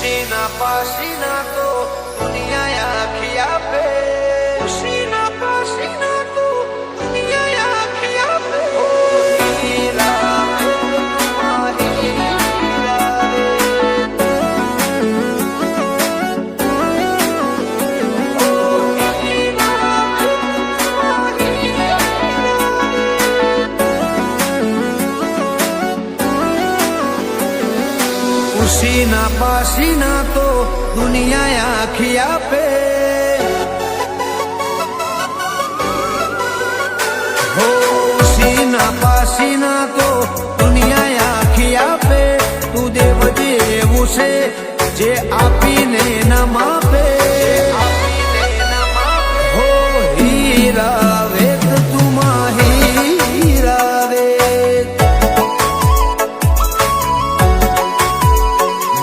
ખુશીના પાસીના તો દુનિયા આખી આપે, ખુશીના પાસીના તો દુનિયા આખી આપે. ઓ હીરા મારી હીરા રે, ઓ હીરા મારી હીરા રે. ખુશીના પાસીના તો દુનિયા આખી આપે, ખુશીના પાસીના તો દુનિયા આખી આપે. તું દેવ જેવું છે જે આપીને ના માપે, હો હીરા વેદ તું હીરા વેદ.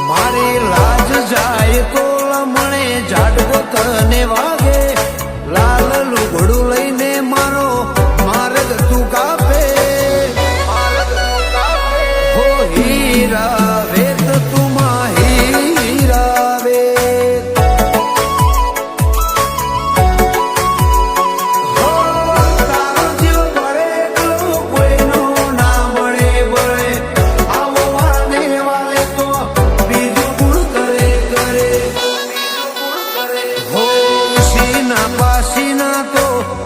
મારી લાજ જાય તો લમણે ઝાડવો તને વાગે, લાલ લુગડું લઈને મારો માર્ગ તું કાપે, હો હીરા વેદ તું હીરા વેદ. હો તારો જીવ બળે એટલો કોઈનો ના મળે બળે, આવો વાને વાલે તો બીજું ગુણ કરે કરે, હો ખુશીના પાસીના તો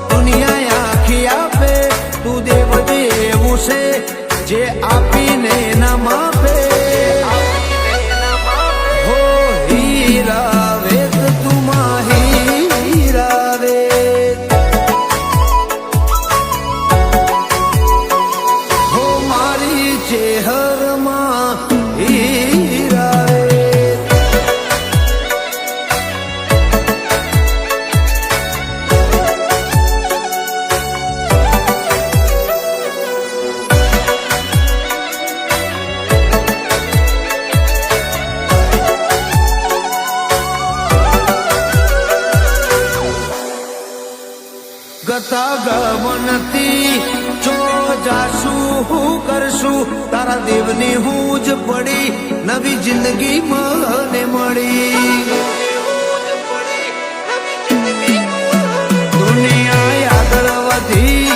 દુનિયા આખી આપે. તું દેવ જેવું છે જે આપીને ના માપે, હો હીરા વેદ તું હીરા વેદ. હો મારી ચેહરમાં હીરા વેદ. ગતા ગમનતી ચો જાશું હું કરશું, તારા દેવની હું જ પડી નવી જિંદગી મને મળી. દુનિયા આગળ વધી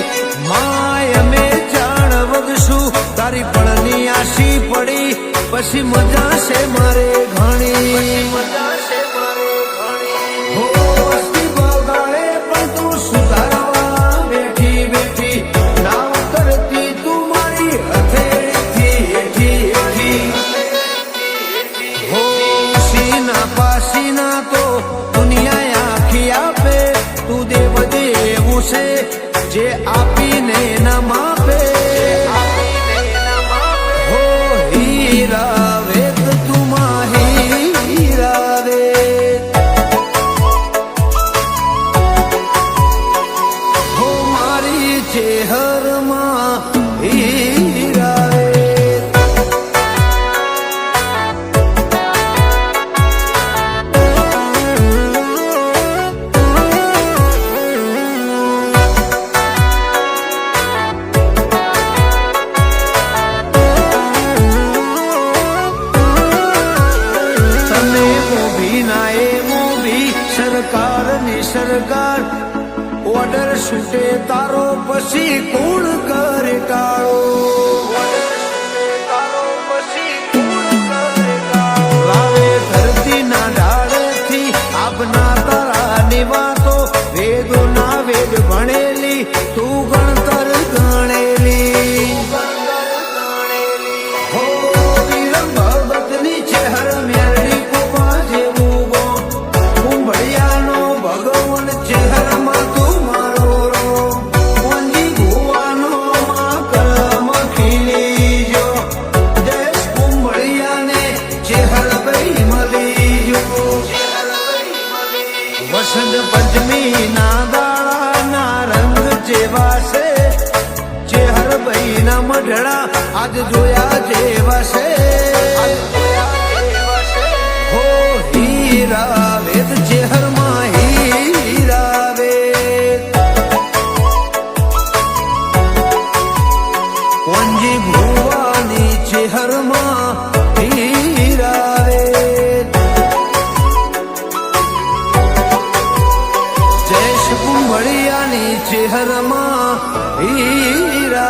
માય અમે જાણ વધશું, તારી પળની આશી પડી પછી મજા છે મારે ઘણી. હો વસ્તી બગાડે પણ તું સુધારવા બેઠી બેઠી, નાવ કરતી તું મારી હથેળીથી હેઠી હેઠી. હો ખુશીના પાસીના તો દુનિયા આખી આપે. તું દેવ દેવું છે જે આપીને ના માપે, હો હીરા વેદ તું હીરા વેદ. હો મારી ચેહરમાં હીરા વેદ. તને મોભી ના એ મોભી સરકારની સરકાર, ઓર્ડર છૂટે તારો પછી કોણ કરે ટાળો, લાવે ધરતીના ડાળેથી આપના તારાની વાતો, વેદો ના વેદ ભણેલી તું ગણતર ગણેલી. હો વિરમ ભગતની ચહેર મેળવી કોપા જેવું ગો, કુંભળિયાનો ભગવાન ચહેરમાં તું મારો રો, કોંજી ભુવાનો માં કલમ ખીલી જો, દેશ કુંભળિયાને ચહેર ભાઈ મળી જો. વસંત પંચમી ના દાડાના રંગ જેવા છે, ચેહર ભાઈ ના મઢડા આજ જોયા જેવા છે, હો હીરા વેદ ચેહરમાં હીરા વેદ. કોંજી ભુવાની ચેહરમાં હીરા વેદ. નીચે હરમાં હીરા